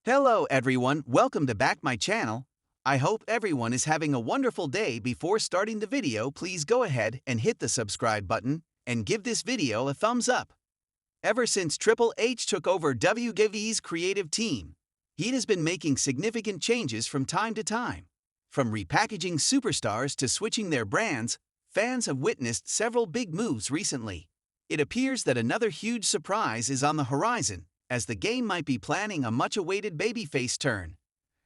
Hello everyone, welcome to back my channel. I hope everyone is having a wonderful day. Before starting the video, please go ahead and hit the subscribe button and give this video a thumbs up. Ever since Triple H took over WWE's creative team, he has been making significant changes from time to time. From repackaging superstars to switching their brands, fans have witnessed several big moves recently. It appears that another huge surprise is on the horizon, as the game might be planning a much-awaited babyface turn.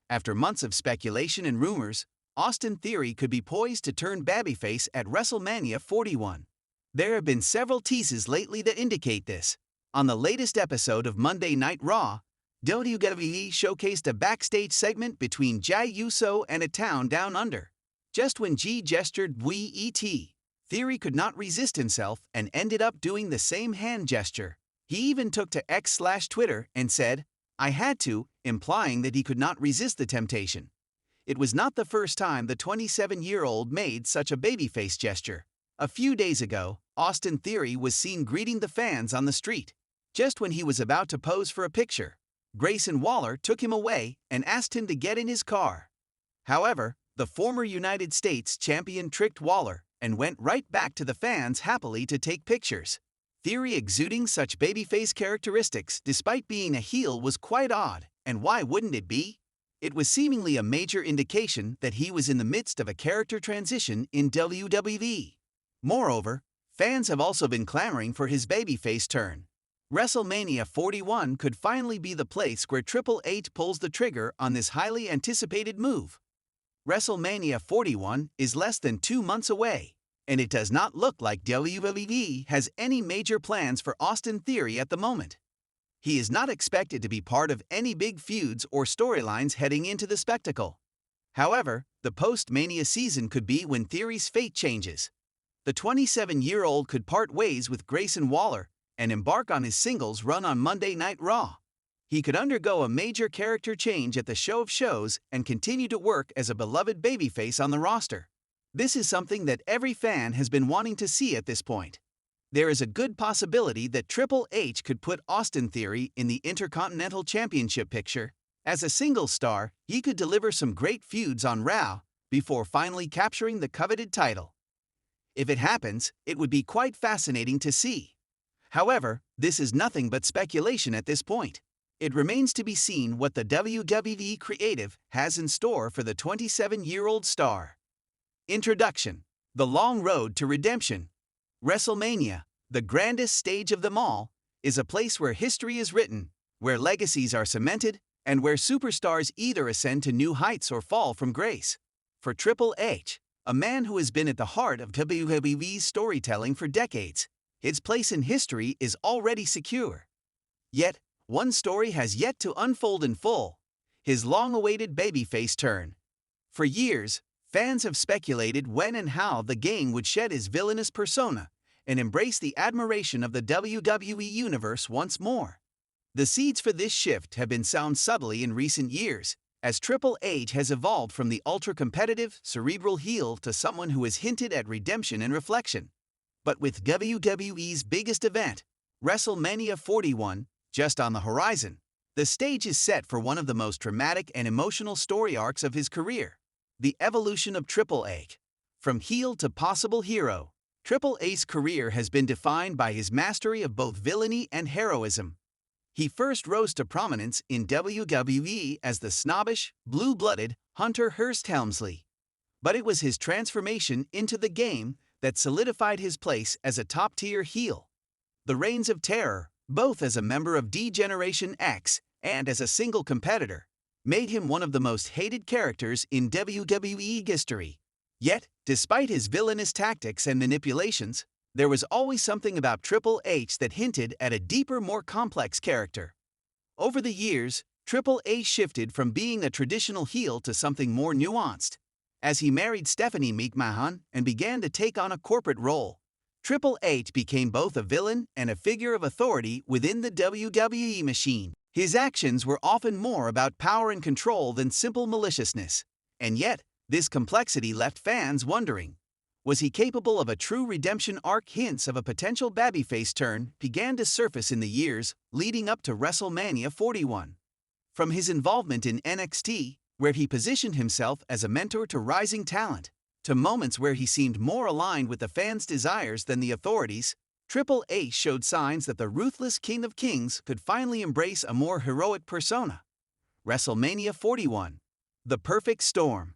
After months of speculation and rumors, Austin Theory could be poised to turn babyface at WrestleMania 41. There have been several teases lately that indicate this. On the latest episode of Monday Night Raw, WWE showcased a backstage segment between Jey Uso and A Town Down Under. Just when G gestured "We E.T., Theory could not resist himself and ended up doing the same hand gesture. He even took to X/Twitter and said, "I had to," implying that he could not resist the temptation. It was not the first time the 27-year-old made such a babyface gesture. A few days ago, Austin Theory was seen greeting the fans on the street. Just when he was about to pose for a picture, Grayson Waller took him away and asked him to get in his car. However, the former United States champion tricked Waller and went right back to the fans happily to take pictures. Theory exuding such babyface characteristics despite being a heel was quite odd, and why wouldn't it be? It was seemingly a major indication that he was in the midst of a character transition in WWE. Moreover, fans have also been clamoring for his babyface turn. WrestleMania 41 could finally be the place where Triple H pulls the trigger on this highly anticipated move. WrestleMania 41 is less than 2 months away, and it does not look like WWE has any major plans for Austin Theory at the moment. He is not expected to be part of any big feuds or storylines heading into the spectacle. However, the post-Mania season could be when Theory's fate changes. The 27-year-old could part ways with Grayson Waller and embark on his singles run on Monday Night Raw. He could undergo a major character change at the Show of Shows and continue to work as a beloved babyface on the roster. This is something that every fan has been wanting to see at this point. There is a good possibility that Triple H could put Austin Theory in the Intercontinental Championship picture. As a singles star, he could deliver some great feuds on Raw before finally capturing the coveted title. If it happens, it would be quite fascinating to see. However, this is nothing but speculation at this point. It remains to be seen what the WWE creative has in store for the 27-year-old star. Introduction: The Long Road to Redemption. WrestleMania, the grandest stage of them all, is a place where history is written, where legacies are cemented, and where superstars either ascend to new heights or fall from grace. For Triple H, a man who has been at the heart of WWE's storytelling for decades, his place in history is already secure. Yet, one story has yet to unfold in full: his long-awaited babyface turn. For years, fans have speculated when and how the Game would shed his villainous persona and embrace the admiration of the WWE Universe once more. The seeds for this shift have been sown subtly in recent years, as Triple H has evolved from the ultra-competitive, cerebral heel to someone who has hinted at redemption and reflection. But with WWE's biggest event, WrestleMania 41, just on the horizon, the stage is set for one of the most dramatic and emotional story arcs of his career: the evolution of Triple H. From heel to possible hero, Triple H's career has been defined by his mastery of both villainy and heroism. He first rose to prominence in WWE as the snobbish, blue-blooded Hunter Hearst Helmsley. But it was his transformation into the Game that solidified his place as a top-tier heel. The reigns of terror, both as a member of D-Generation X and as a single competitor, made him one of the most hated characters in WWE history. Yet, despite his villainous tactics and manipulations, there was always something about Triple H that hinted at a deeper, more complex character. Over the years, Triple H shifted from being a traditional heel to something more nuanced. As he married Stephanie McMahon and began to take on a corporate role, Triple H became both a villain and a figure of authority within the WWE machine. His actions were often more about power and control than simple maliciousness. And yet, this complexity left fans wondering, was he capable of a true redemption arc? Hints of a potential babyface turn began to surface in the years leading up to WrestleMania 41. From his involvement in NXT, where he positioned himself as a mentor to rising talent, to moments where he seemed more aligned with the fans' desires than the authorities, Triple H showed signs that the ruthless King of Kings could finally embrace a more heroic persona. WrestleMania 41. The Perfect Storm.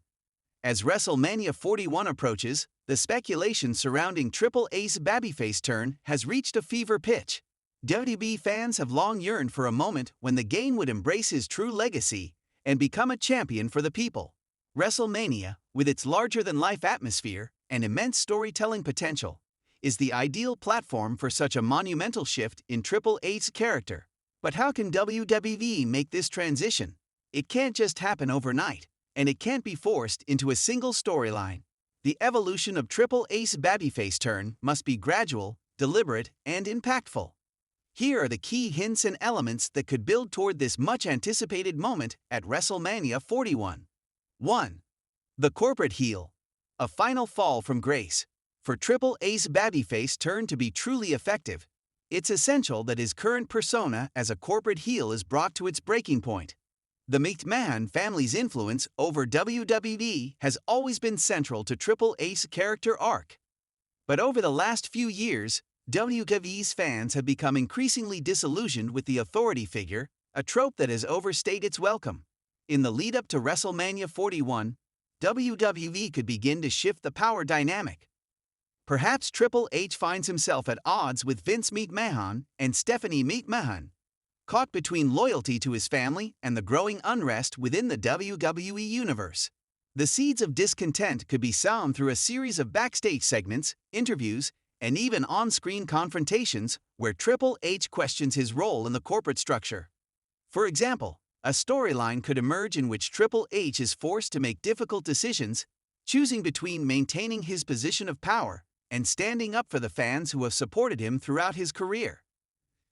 As WrestleMania 41 approaches, the speculation surrounding Triple H's babyface turn has reached a fever pitch. WWE fans have long yearned for a moment when the game would embrace his true legacy and become a champion for the people. WrestleMania, with its larger-than-life atmosphere and immense storytelling potential, is the ideal platform for such a monumental shift in Triple H's character. But how can WWE make this transition? It can't just happen overnight, and it can't be forced into a single storyline. The evolution of Triple H's babyface turn must be gradual, deliberate, and impactful. Here are the key hints and elements that could build toward this much-anticipated moment at WrestleMania 41. 1. The corporate heel. A final fall from grace. For Triple H's babyface turn to be truly effective, it's essential that his current persona as a corporate heel is brought to its breaking point. The McMahon family's influence over WWE has always been central to Triple H's character arc. But over the last few years, WWE's fans have become increasingly disillusioned with the authority figure, a trope that has overstayed its welcome. In the lead-up to WrestleMania 41, WWE could begin to shift the power dynamic. Perhaps Triple H finds himself at odds with Vince McMahon and Stephanie McMahon, caught between loyalty to his family and the growing unrest within the WWE universe. The seeds of discontent could be sown through a series of backstage segments, interviews, and even on-screen confrontations where Triple H questions his role in the corporate structure. For example, a storyline could emerge in which Triple H is forced to make difficult decisions, choosing between maintaining his position of power and standing up for the fans who have supported him throughout his career.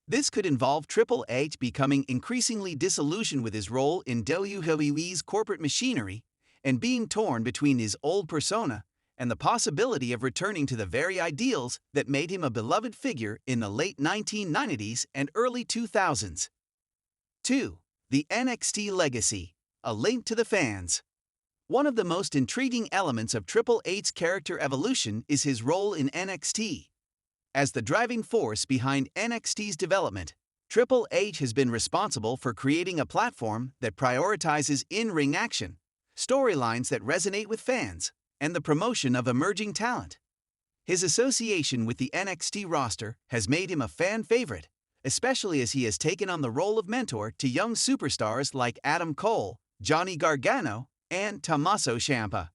This could involve Triple H becoming increasingly disillusioned with his role in WWE's corporate machinery and being torn between his old persona and the possibility of returning to the very ideals that made him a beloved figure in the late 1990s and early 2000s. 2. The NXT legacy, a link to the fans. One of the most intriguing elements of Triple H's character evolution is his role in NXT. As the driving force behind NXT's development, Triple H has been responsible for creating a platform that prioritizes in-ring action, storylines that resonate with fans, and the promotion of emerging talent. His association with the NXT roster has made him a fan favorite, especially as he has taken on the role of mentor to young superstars like Adam Cole, Johnny Gargano, and Tommaso Ciampa.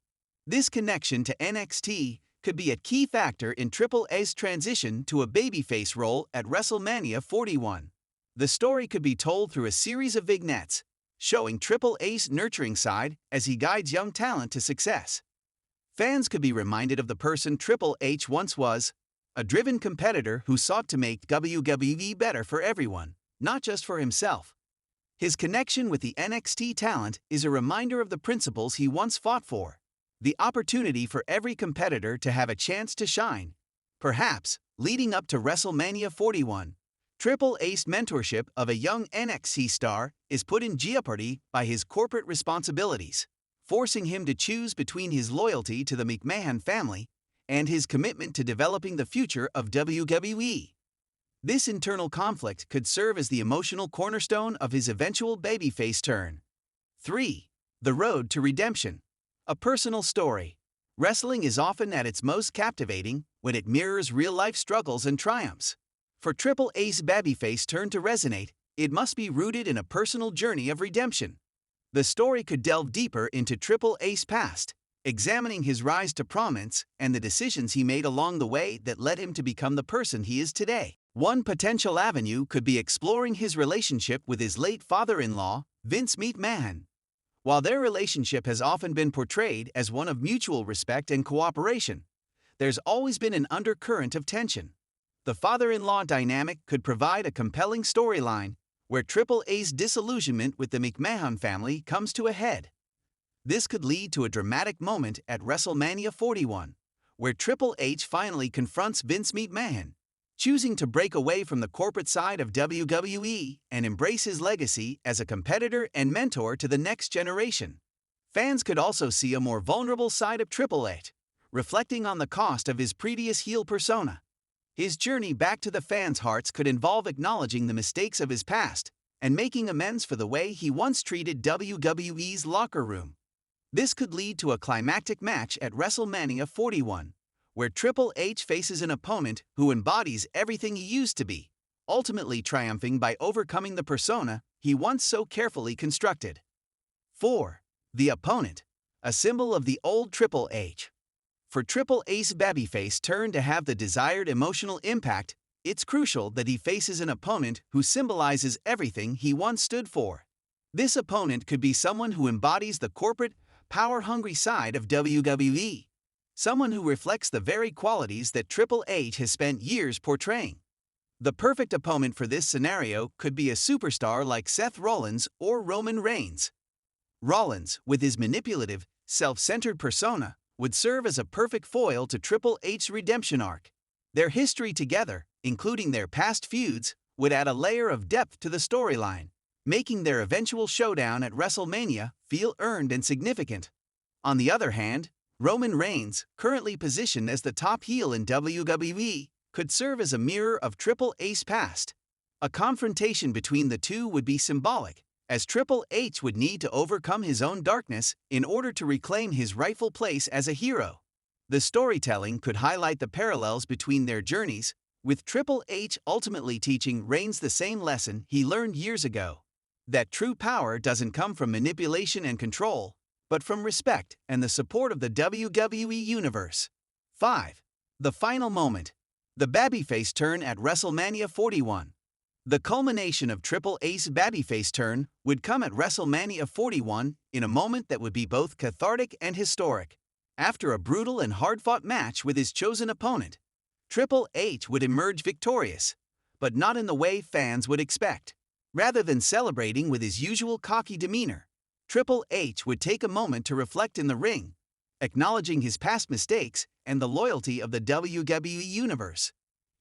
This connection to NXT could be a key factor in Triple H's transition to a babyface role at WrestleMania 41. The story could be told through a series of vignettes, showing Triple H's nurturing side as he guides young talent to success. Fans could be reminded of the person Triple H once was, a driven competitor who sought to make WWE better for everyone, not just for himself. His connection with the NXT talent is a reminder of the principles he once fought for, the opportunity for every competitor to have a chance to shine. Perhaps, leading up to WrestleMania 41, Triple H's mentorship of a young NXT star is put in jeopardy by his corporate responsibilities, forcing him to choose between his loyalty to the McMahon family and his commitment to developing the future of WWE. This internal conflict could serve as the emotional cornerstone of his eventual babyface turn. 3. The road to redemption. A personal story. Wrestling is often at its most captivating when it mirrors real-life struggles and triumphs. For Triple H's babyface turn to resonate, it must be rooted in a personal journey of redemption. The story could delve deeper into Triple H's past, examining his rise to prominence and the decisions he made along the way that led him to become the person he is today. One potential avenue could be exploring his relationship with his late father-in-law, Vince McMahon. While their relationship has often been portrayed as one of mutual respect and cooperation, there's always been an undercurrent of tension. The father-in-law dynamic could provide a compelling storyline where Triple H's disillusionment with the McMahon family comes to a head. This could lead to a dramatic moment at WrestleMania 41, where Triple H finally confronts Vince McMahon, choosing to break away from the corporate side of WWE and embrace his legacy as a competitor and mentor to the next generation. Fans could also see a more vulnerable side of Triple H, reflecting on the cost of his previous heel persona. His journey back to the fans' hearts could involve acknowledging the mistakes of his past and making amends for the way he once treated WWE's locker room. This could lead to a climactic match at WrestleMania 41, where Triple H faces an opponent who embodies everything he used to be, ultimately triumphing by overcoming the persona he once so carefully constructed. 4. The opponent, a symbol of the old Triple H. For Triple H's babyface turn to have the desired emotional impact, it's crucial that he faces an opponent who symbolizes everything he once stood for. This opponent could be someone who embodies the corporate, power-hungry side of WWE. Someone who reflects the very qualities that Triple H has spent years portraying. The perfect opponent for this scenario could be a superstar like Seth Rollins or Roman Reigns. Rollins, with his manipulative, self-centered persona, would serve as a perfect foil to Triple H's redemption arc. Their history together, including their past feuds, would add a layer of depth to the storyline, making their eventual showdown at WrestleMania feel earned and significant. On the other hand, Roman Reigns, currently positioned as the top heel in WWE, could serve as a mirror of Triple H's past. A confrontation between the two would be symbolic, as Triple H would need to overcome his own darkness in order to reclaim his rightful place as a hero. The storytelling could highlight the parallels between their journeys, with Triple H ultimately teaching Reigns the same lesson he learned years ago: that true power doesn't come from manipulation and control, but from respect and the support of the WWE Universe. 5. The final moment. The babyface turn at WrestleMania 41. The culmination of Triple H's babyface turn would come at WrestleMania 41 in a moment that would be both cathartic and historic. After a brutal and hard-fought match with his chosen opponent, Triple H would emerge victorious, but not in the way fans would expect. Rather than celebrating with his usual cocky demeanor, Triple H would take a moment to reflect in the ring, acknowledging his past mistakes and the loyalty of the WWE Universe.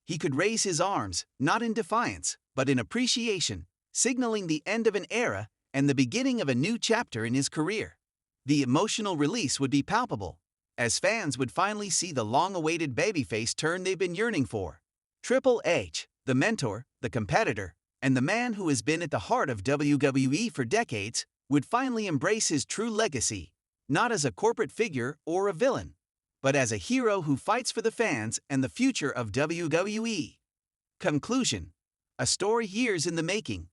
He could raise his arms, not in defiance, but in appreciation, signaling the end of an era and the beginning of a new chapter in his career. The emotional release would be palpable, as fans would finally see the long-awaited babyface turn they've been yearning for. Triple H, the mentor, the competitor, and the man who has been at the heart of WWE for decades, would finally embrace his true legacy, not as a corporate figure or a villain, but as a hero who fights for the fans and the future of WWE. Conclusion. A story years in the making.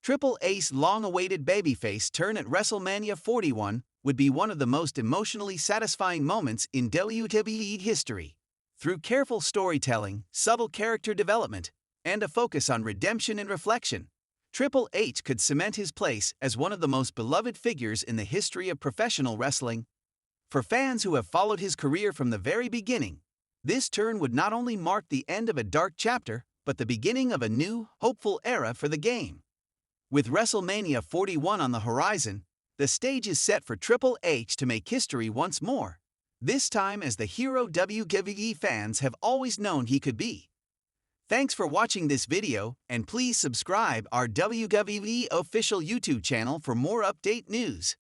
Triple H's long-awaited babyface turn at WrestleMania 41 would be one of the most emotionally satisfying moments in WWE history. Through careful storytelling, subtle character development, and a focus on redemption and reflection, Triple H could cement his place as one of the most beloved figures in the history of professional wrestling. For fans who have followed his career from the very beginning, this turn would not only mark the end of a dark chapter, but the beginning of a new, hopeful era for the game. With WrestleMania 41 on the horizon, the stage is set for Triple H to make history once more, this time as the hero WWE fans have always known he could be. Thanks for watching this video, and please subscribe our WWE official YouTube channel for more update news.